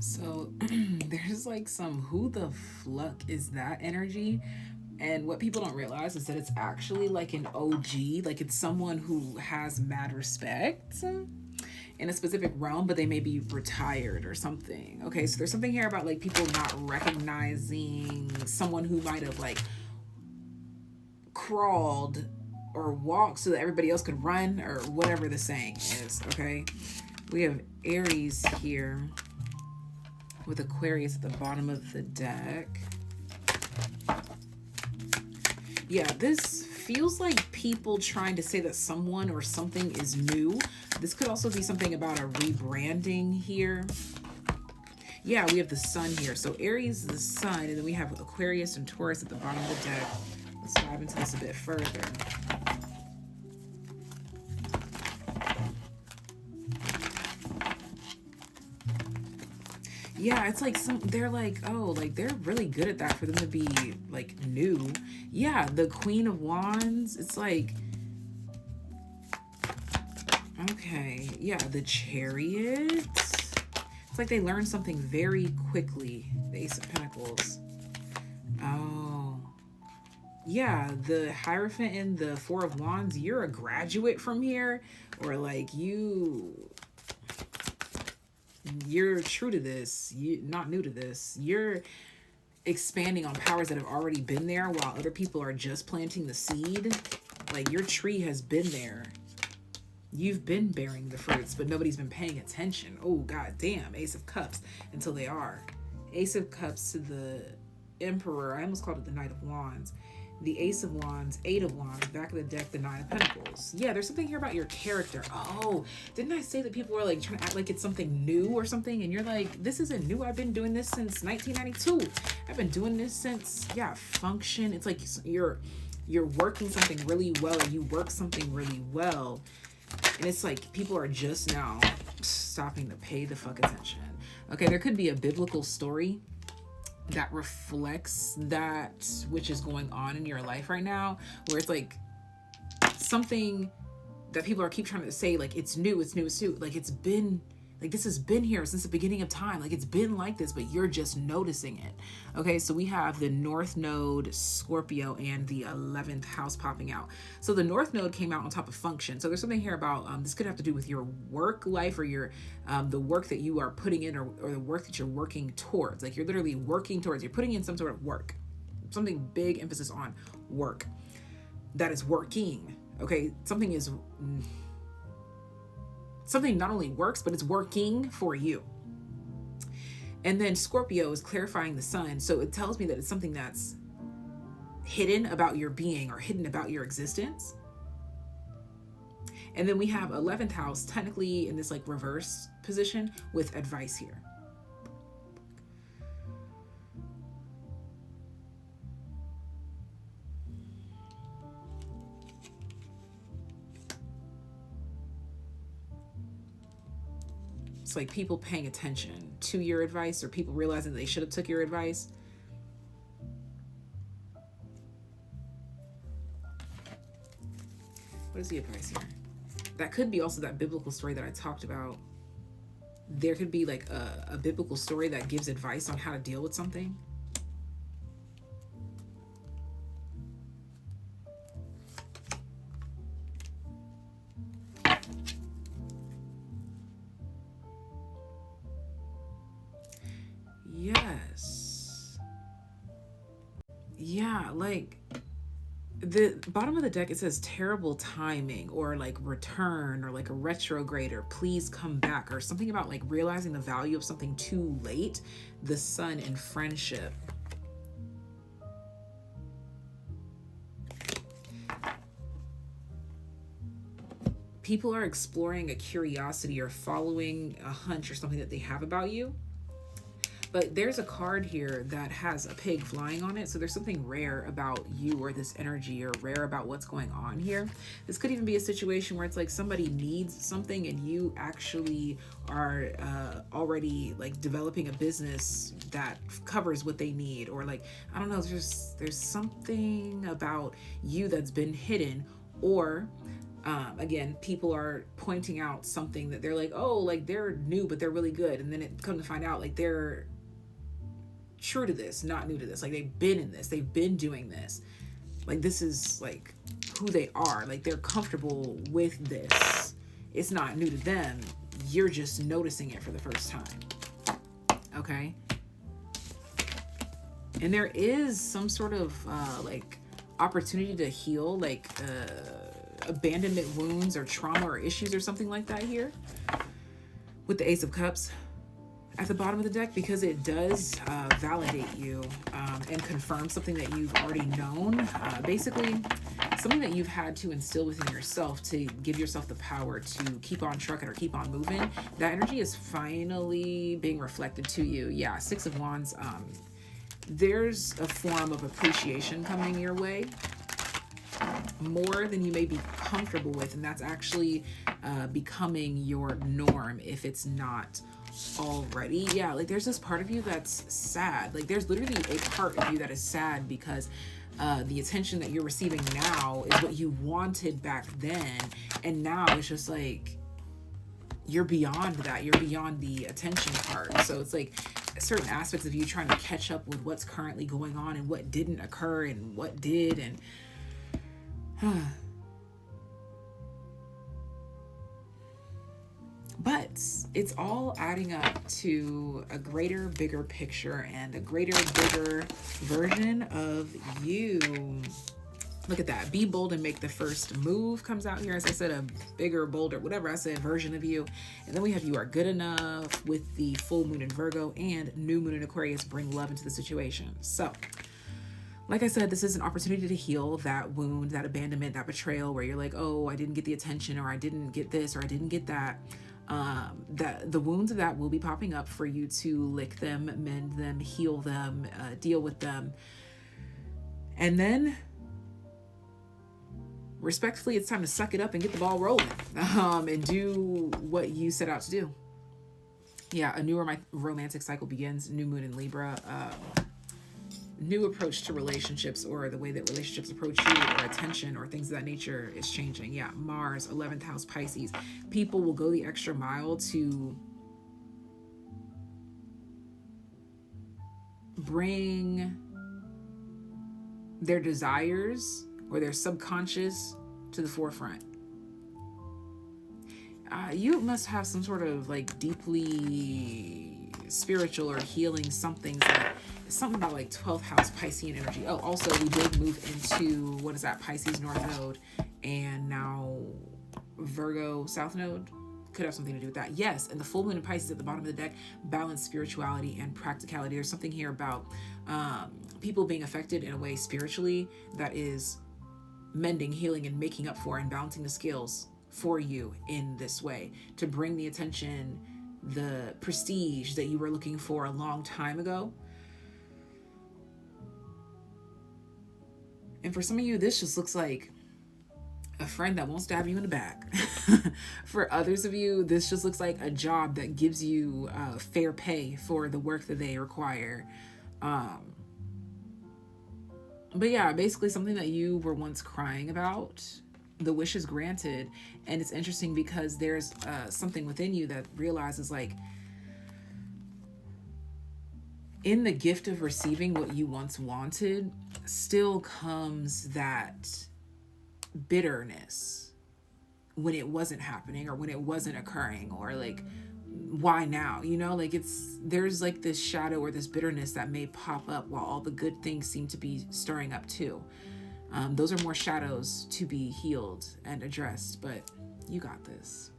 So there's like some who the fuck is that energy. And what people don't realize is that it's actually like an OG, like it's someone who has mad respect in a specific realm, but they may be retired or something. Okay, so there's something here about like people not recognizing someone who might have like crawled or walked so that everybody else could run or whatever the saying is. Okay, we have Aries here with Aquarius at the bottom of the deck. Yeah, this feels like people trying to say that someone or something is new. This could also be something about a rebranding here. Yeah, we have the sun here. So Aries is the sun, and then we have Aquarius and Taurus at the bottom of the deck. Let's dive into this a bit further. Yeah, it's like they're like, oh, like they're really good at that for them to be like new. Yeah, the Queen of Wands, it's like, okay, yeah, the Chariot. It's like they learn something very quickly. The Ace of Pentacles. Oh. Yeah, the Hierophant and the Four of Wands, you're a graduate from here, or like you're true to this, you not new to this, you're expanding on powers that have already been there while other people are just planting the seed. Like your tree has been there, you've been bearing the fruits, but nobody's been paying attention. Oh god damn, Ace of Cups, until they are. Ace of Cups to the Emperor, I almost called it the Knight of Wands. The Ace of Wands, Eight of Wands, back of the deck, the Nine of Pentacles. Yeah, there's something here about your character. Oh, didn't I say that people are like trying to act like it's something new or something? And you're like, this isn't new. I've been doing this since 1992. I've been doing this since, yeah, function. It's like you're working something really well, or you work something really well. And it's like people are just now stopping to pay the fuck attention. Okay, there could be a biblical story that reflects that which is going on in your life right now, where it's like something that people are keep trying to say like it's new, like it's been like this has been here since the beginning of time, like it's been like this, but you're just noticing it. Okay, so we have the North Node, Scorpio, and the 11th house popping out. So the North Node came out on top of function. So there's something here about this could have to do with your work life, or your the work that you are putting in, or the work that you're working towards. Like you're literally working towards, you're putting in some sort of work, something big emphasis on work that is working. Okay, something not only works, but it's working for you. And then Scorpio is clarifying the sun. So it tells me that it's something that's hidden about your being or hidden about your existence. And then we have 11th house technically in this like reverse position with advice here. It's like people paying attention to your advice, or people realizing they should have took your advice. What is the advice here? That could be also that biblical story that I talked about. There could be like a biblical story that gives advice on how to deal with something. Yes. Yeah, like the bottom of the deck, it says terrible timing, or like return, or like a retrograde, or please come back, or something about like realizing the value of something too late. The sun in friendship. People are exploring a curiosity or following a hunch or something that they have about you. But there's a card here that has a pig flying on it. So there's something rare about you or this energy, or rare about what's going on here. This could even be a situation where it's like somebody needs something and you actually are already like developing a business that covers what they need. Or like, I don't know, there's something about you that's been hidden. Or Again, people are pointing out something that they're like, oh, like they're new, but they're really good. And then it come to find out like they're true to this, not new to this. Like they've been in this, they've been doing this. Like this is like who they are. Like they're comfortable with this. It's not new to them. You're just noticing it for the first time. Okay? And there is some sort of like opportunity to heal, like abandonment wounds or trauma or issues or something like that here with the Ace of Cups at the bottom of the deck, because it does validate you and confirm something that you've already known. Basically, something that you've had to instill within yourself to give yourself the power to keep on trucking or keep on moving. That energy is finally being reflected to you. Yeah, Six of Wands. There's a form of appreciation coming your way, more than you may be comfortable with, and that's actually becoming your norm if it's not already. Yeah, like there's this part of you that's sad. Like there's literally a part of you that is sad because the attention that you're receiving now is what you wanted back then, and now it's just like you're beyond that. You're beyond the attention part. So it's like certain aspects of you trying to catch up with what's currently going on and what didn't occur and what did. And but it's all adding up to a greater, bigger picture and a greater, bigger version of you. Look at that. Be bold and make the first move comes out here. As I said, a bigger, bolder, whatever I said, version of you. And then we have you are good enough with the full moon in Virgo and new moon in Aquarius. Bring love into the situation. So like I said, this is an opportunity to heal that wound, that abandonment, that betrayal where you're like, oh, I didn't get the attention, or I didn't get this, or I didn't get that. That the wounds of that will be popping up for you to lick them, mend them, heal them, deal with them. And then respectfully, it's time to suck it up and get the ball rolling, and do what you set out to do. Yeah, a new romantic cycle begins. New moon in Libra. New approach to relationships, or the way that relationships approach you, or attention, or things of that nature is changing. Yeah, Mars, 11th house, Pisces. People will go the extra mile to bring their desires or their subconscious to the forefront. You must have some sort of like deeply spiritual or healing something about like 12th house Piscean energy. Oh, also we did move into, what is that, Pisces North Node, and now Virgo South Node. Could have something to do with that. Yes, and the full moon in Pisces at the bottom of the deck, balance spirituality and practicality. There's something here about people being affected in a way spiritually that is mending, healing, and making up for and balancing the scales for you in this way to bring the attention, the prestige that you were looking for a long time ago. And for some of you, this just looks like a friend that won't stab you in the back. For others of you, this just looks like a job that gives you fair pay for the work that they require. But yeah, basically something that you were once crying about, the wish is granted. And it's interesting because there's something within you that realizes, like, in the gift of receiving what you once wanted still comes that bitterness when it wasn't happening, or when it wasn't occurring, or like, why now? You know, like there's like this shadow or this bitterness that may pop up while all the good things seem to be stirring up too. Those are more shadows to be healed and addressed, but you got this.